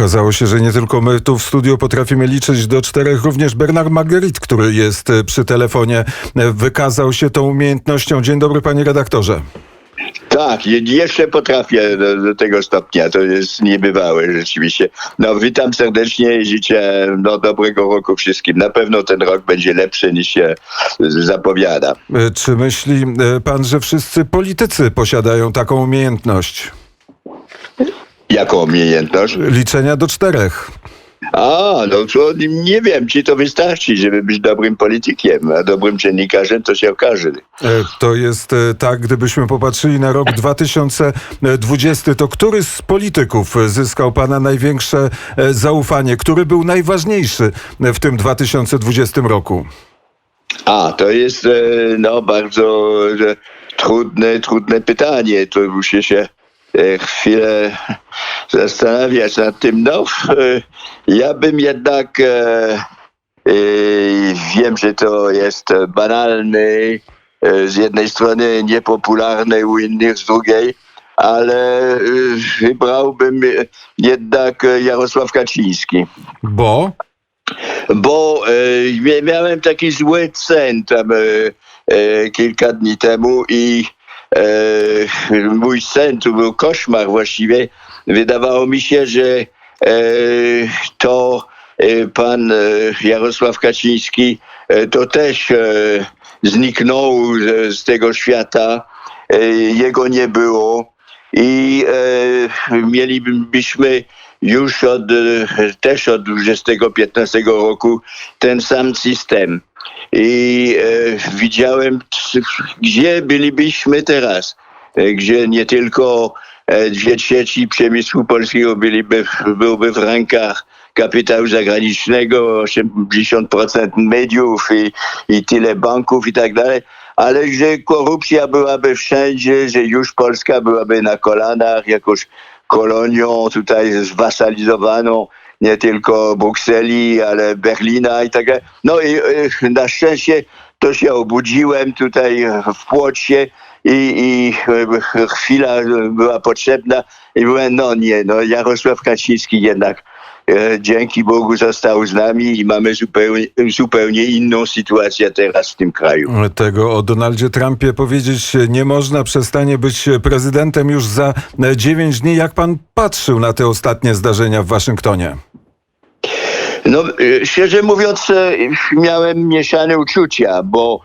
Okazało się, że nie tylko my tu w studiu potrafimy liczyć do 4, również Bernard Marguerite, który jest przy telefonie, wykazał się tą umiejętnością. Dzień dobry, panie redaktorze. Tak, jeszcze potrafię do tego stopnia. To jest niebywałe rzeczywiście. No, witam serdecznie i życzę dobrego roku wszystkim. Na pewno ten rok będzie lepszy niż się zapowiada. Czy myśli pan, że wszyscy politycy posiadają taką umiejętność? Jaką umiejętność? Liczenia do 4. No to nie wiem, czy to wystarczy, żeby być dobrym politykiem, a dobrym dziennikarzem to się okaże. To jest tak, gdybyśmy popatrzyli na rok 2020, to który z polityków zyskał pana największe zaufanie? Który był najważniejszy w tym 2020 roku? To jest bardzo trudne pytanie. To muszę się chwilę zastanawiać nad tym. Ja bym jednak wiem, że to jest banalne, z jednej strony niepopularne, u innych z drugiej, ale wybrałbym jednak Jarosław Kaczyński. Bo Miałem taki zły sen tam kilka dni temu i mój sen, to był koszmar właściwie. Wydawało mi się, że to pan Jarosław Kaczyński to też zniknął z tego świata. Jego nie było i mielibyśmy już też od 2015 roku ten sam system. I widziałem, gdzie bylibyśmy teraz, gdzie nie tylko 2/3 przemysłu polskiego byłby w rękach kapitału zagranicznego, 80% mediów i tyle banków i tak dalej, ale że korupcja byłaby wszędzie, że już Polska byłaby na kolanach, jakąś kolonią tutaj zwasalizowaną, nie tylko Brukseli, ale Berlina i tak dalej. No i na szczęście to się obudziłem tutaj w Płoccie i chwila była potrzebna i byłem, Jarosław Kaczyński jednak dzięki Bogu został z nami i mamy zupełnie inną sytuację teraz w tym kraju. Tego o Donaldzie Trumpie powiedzieć nie można. Przestanie być prezydentem już za 9 dni. Jak pan patrzył na te ostatnie zdarzenia w Waszyngtonie? Szczerze mówiąc, miałem mieszane uczucia, bo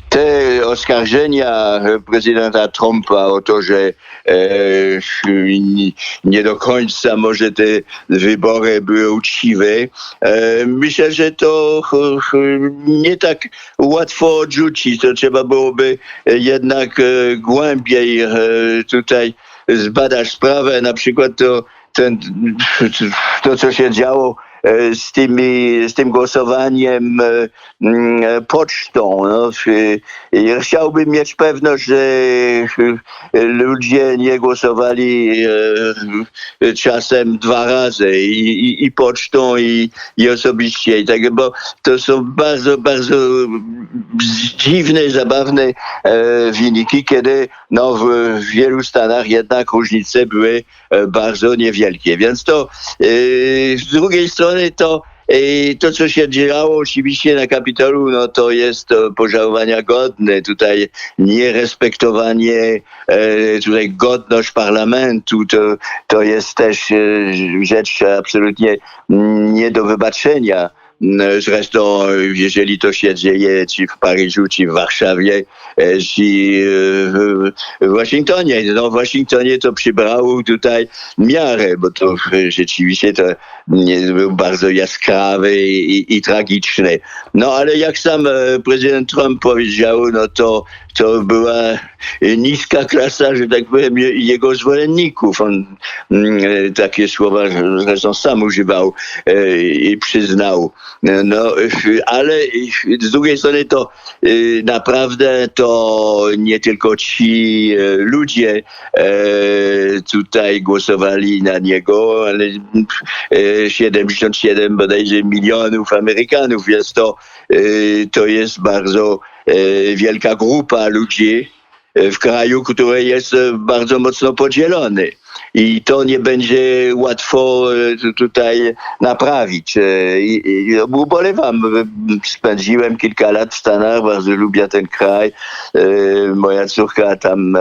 te oskarżenia prezydenta Trumpa o to, że nie do końca może te wybory były uczciwe, myślę, że to nie tak łatwo odrzucić. To trzeba byłoby jednak głębiej tutaj zbadać sprawę. Na przykład to co się działo z tym głosowaniem pocztą. Chciałbym mieć pewność, że ludzie nie głosowali czasem 2 razy i pocztą i osobiście. Bo to są bardzo, bardzo dziwne, zabawne wyniki, kiedy w wielu stanach jednak różnice były bardzo niewielkie. Więc to z drugiej strony to, co się działo oczywiście na Kapitolu, to jest pożałowania godne. Tutaj nierespektowanie, tutaj godność parlamentu, to jest też rzecz absolutnie nie do wybaczenia. Zresztą, jeżeli to się dzieje czy w Paryżu, czy w Warszawie, czy w Waszyngtonie. W Waszyngtonie to przybrało tutaj miarę, bo to rzeczywiście to był bardzo jaskrawy i tragiczny. Ale jak sam prezydent Trump powiedział, to była niska klasa, że tak powiem, jego zwolenników. On takie słowa zresztą sam używał i przyznał. Ale z drugiej strony to naprawdę to nie tylko ci ludzie tutaj głosowali na niego, ale 77 bodajże milionów Amerykanów, więc to jest bardzo wielka grupa ludzi w kraju, który jest bardzo mocno podzielony. i to nie będzie łatwo tutaj naprawić. Ubolewam, spędziłem kilka lat w Stanach, bardzo lubię ten kraj. Moja córka tam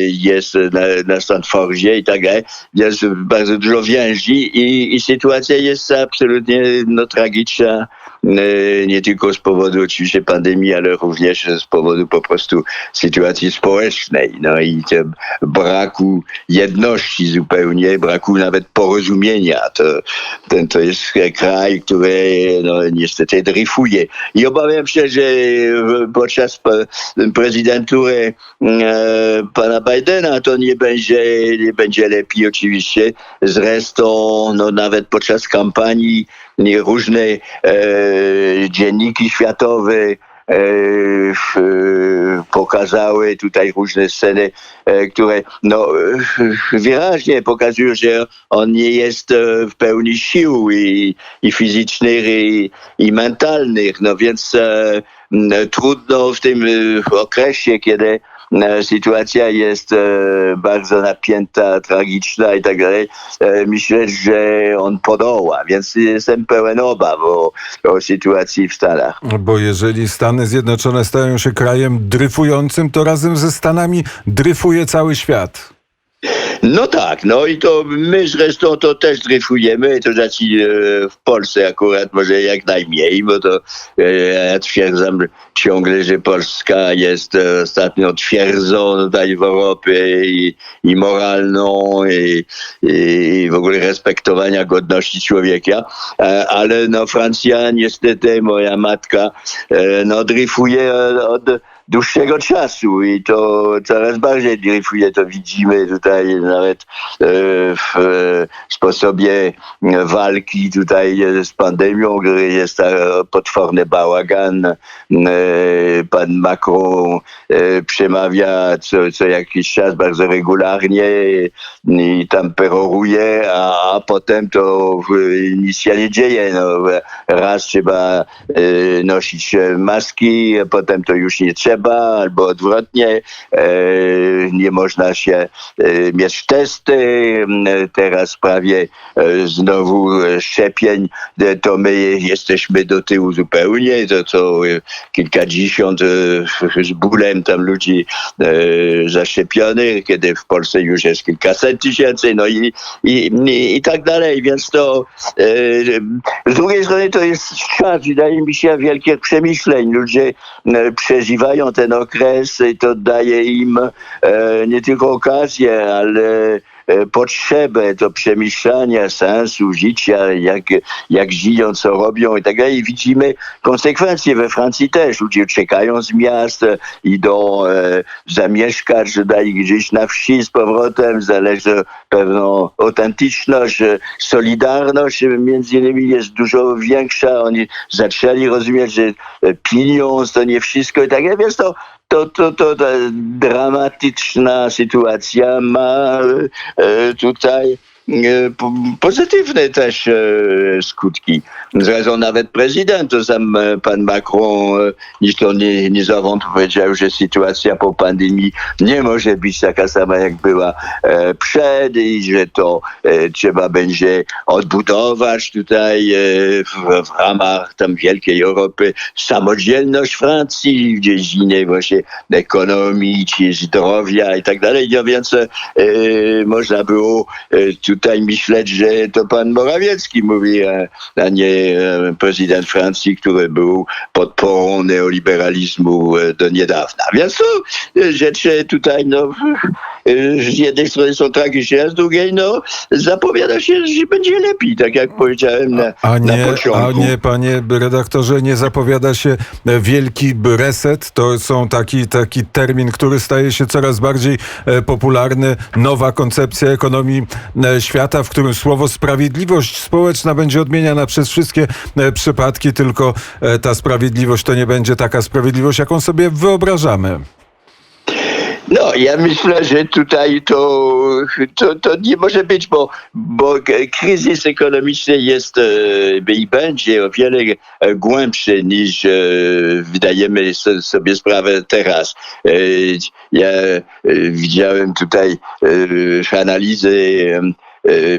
jest na Stanfordzie i tak dalej. Jest bardzo dużo więzi i sytuacja jest absolutnie tragiczna. Nie tylko z powodu oczywiście pandemii, ale również z powodu po prostu sytuacji społecznej. No i braku jedności zupełnie, braku nawet porozumienia. To jest kraj, który niestety dryfuje. I obawiam się, że podczas prezydentury pana Bidena to nie będzie lepiej oczywiście. Zresztą nawet podczas kampanii różne dzienniki światowe pokazały tutaj różne sceny, które wyraźnie pokazują, że on nie jest w pełni sił i fizycznych, i mentalnych. No więc trudno w tym okresie, kiedy sytuacja jest bardzo napięta, tragiczna i tak dalej. Myślę, że on podoła, więc jestem pełen obaw o sytuacji w Stanach. Bo jeżeli Stany Zjednoczone stają się krajem dryfującym, to razem ze Stanami dryfuje cały świat. No tak, i to my zresztą to też dryfujemy, to znaczy w Polsce akurat może jak najmniej, bo to ja twierdzam ciągle, że Polska jest ostatnią twierdzą tutaj w Europie i moralną i w ogóle respektowania godności człowieka, ale Francja niestety, moja matka, dryfuje od dłuższego czasu i to coraz bardziej dryfuje, to widzimy tutaj nawet w sposobie walki tutaj z pandemią, który jest potworny bałagan. Pan Macron przemawia co jakiś czas bardzo regularnie i tam peroruje, a potem to nic się nie dzieje. Raz trzeba nosić maski, a potem to już nie trzeba, albo odwrotnie, nie można się mieć testy, teraz prawie znowu szczepień, to my jesteśmy do tyłu zupełnie, to co kilkadziesiąt z bólem tam ludzi zaszczepionych, kiedy w Polsce już jest kilkaset tysięcy, i tak dalej, więc to z drugiej strony to jest czas, wydaje mi się, wielkich przemyśleń. Ludzie przeżywają ten okres i to daje im nie tylko okazję, ale potrzebę do przemyślania sensu życia, jak żyją, co robią i tak dalej. I widzimy konsekwencje we Francji też. Ludzie uciekają z miast, idą zamieszkać gdzieś na wsi z powrotem, zależy pewną autentyczność, solidarność między innymi jest dużo większa. Oni zaczęli rozumieć, że pieniądz to nie wszystko i tak dalej, więc to ta dramatyczna sytuacja ma tutaj pozytywne też skutki. Zresztą nawet prezydent, to sam pan Macron niezawątnie powiedział, że sytuacja po pandemii nie może być taka sama, jak była przed i że to trzeba będzie odbudować tutaj w ramach tam wielkiej Europy samodzielność Francji w dziedzinie właśnie ekonomii czy zdrowia i tak dalej. No więc można było tutaj myśleć, że to pan Morawiecki mówi, a nie prezydent Francji, który był podporą neoliberalizmu do niedawna. Więc to rzeczy tutaj z jednej strony są tragiczne, a z drugiej zapowiada się, że będzie lepiej, tak jak powiedziałem na początku. A nie, panie redaktorze, nie zapowiada się wielki reset. To są taki termin, który staje się coraz bardziej popularny. Nowa koncepcja ekonomii świata, w którym słowo sprawiedliwość społeczna będzie odmieniana przez wszystkie przypadki, tylko ta sprawiedliwość to nie będzie taka sprawiedliwość, jaką sobie wyobrażamy. No, ja myślę, że tutaj to nie może być, bo kryzys ekonomiczny jest i będzie o wiele głębszy niż wydajemy sobie sprawę teraz. Ja widziałem tutaj analizy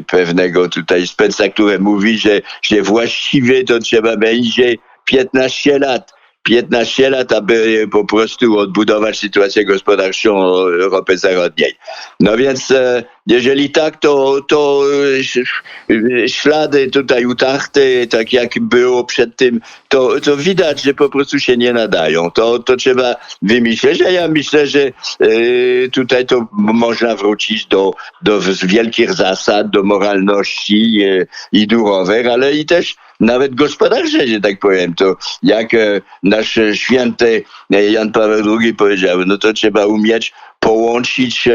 pewnego tutaj speca, który mówi, że właściwie to trzeba będzie 15 lat. 15 lat, aby po prostu odbudować sytuację gospodarczą Europy Zachodniej. No więc jeżeli tak, to ślady tutaj utarte, tak jak było przed tym, to widać, że po prostu się nie nadają. To trzeba wymyśleć, a ja myślę, że tutaj to można wrócić do wielkich zasad, do moralności i duchowych, ale i też nawet gospodarcze, że tak powiem, to jak nasz święty Jan Paweł II powiedział, no to trzeba umieć połączyć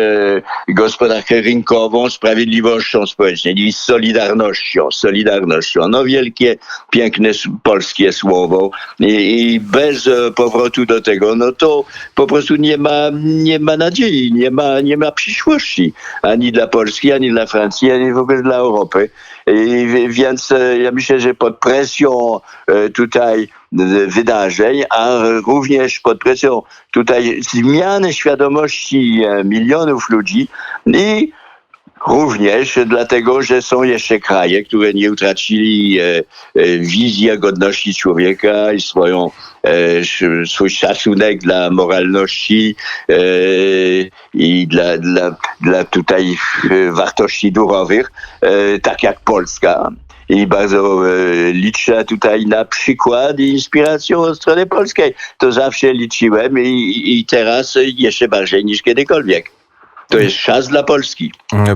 gospodarkę rynkową z sprawiedliwością społeczną i z solidarnością. No wielkie, piękne polskie słowo i bez powrotu do tego, no to po prostu nie ma nadziei, nie ma przyszłości ani dla Polski, ani dla Francji, ani w ogóle dla Europy. Więc ja myślę, że pod presją tutaj wydarzeń, a również pod presją tutaj zmiany świadomości milionów ludzi i również dlatego, że są jeszcze kraje, które nie utracili wizji godności człowieka i swój szacunek dla moralności i dla tutaj wartości duchowych, tak jak Polska. I bardzo liczę tutaj na przykład i inspiracją od strony polskiej. To zawsze liczyłem i teraz jeszcze bardziej niż kiedykolwiek. To jest czas dla Polski.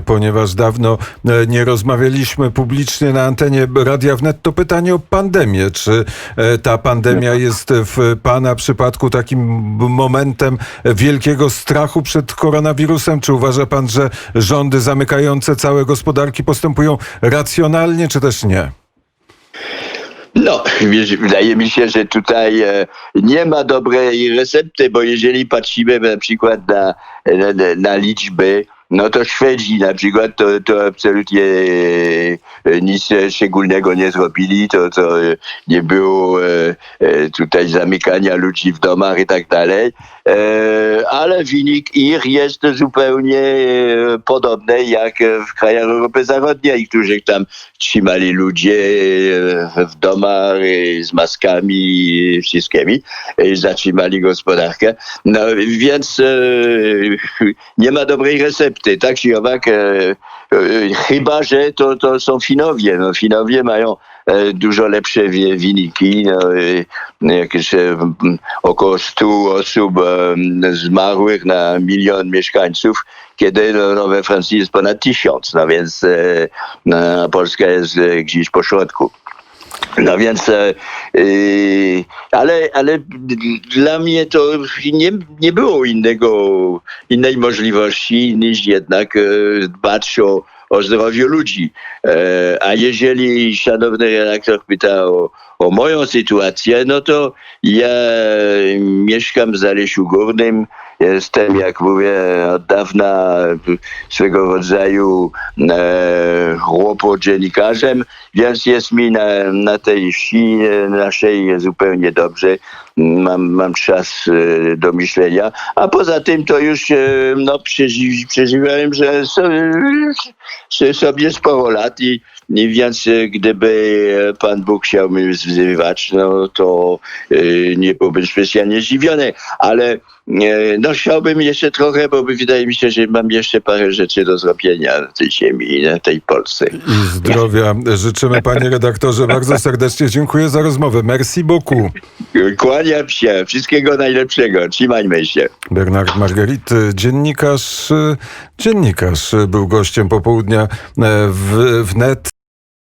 Ponieważ dawno nie rozmawialiśmy publicznie na antenie Radia Wnet, to pytanie o pandemię. Czy ta pandemia jest w pana przypadku takim momentem wielkiego strachu przed koronawirusem? Czy uważa pan, że rządy zamykające całe gospodarki postępują racjonalnie, czy też nie? No, wydaje mi się, że tutaj nie ma dobrej recepty, bo jeżeli patrzymy na przykład na liczby, no to Szwedzi na przykład to absolutnie nic szczególnego nie zrobili, to nie było tutaj zamykania ludzi w domach i tak dalej, ale wynik ich jest zupełnie podobny jak w krajach Europy Zachodniej, którzy tam trzymali ludzie w domach z maskami i wszystkimi, zatrzymali gospodarkę. No więc nie ma dobrej recepty. Tak czy owak, chyba że to są Finowie. No, Finowie mają dużo lepsze wyniki. No, jakieś około 100 osób zmarłych na 1 milion mieszkańców, kiedy we Francji jest ponad 1000. No więc Polska jest gdzieś po środku. No więc, ale dla mnie to nie było innej możliwości niż jednak dbać o zdrowiu ludzi. A jeżeli szanowny redaktor pyta o moją sytuację, no to ja mieszkam w Zalesiu Górnym. Jestem, jak mówię, od dawna swego rodzaju chłopodziennikarzem, więc jest mi na tej wsi naszej zupełnie dobrze. Mam czas do myślenia, a poza tym to już przeżywałem, że sobie sporo lat i więc gdyby Pan Bóg chciał mnie wzywać, no to nie byłbym specjalnie zdziwiony, ale no chciałbym jeszcze trochę, bo wydaje mi się, że mam jeszcze parę rzeczy do zrobienia na tej ziemi, na tej Polsce. I zdrowia życzymy, panie redaktorze. Bardzo serdecznie dziękuję za rozmowę. Merci beaucoup. Kłaniam się. Wszystkiego najlepszego. Trzymajmy się. Bernard Marguerite, dziennikarz był gościem popołudnia w Wnet.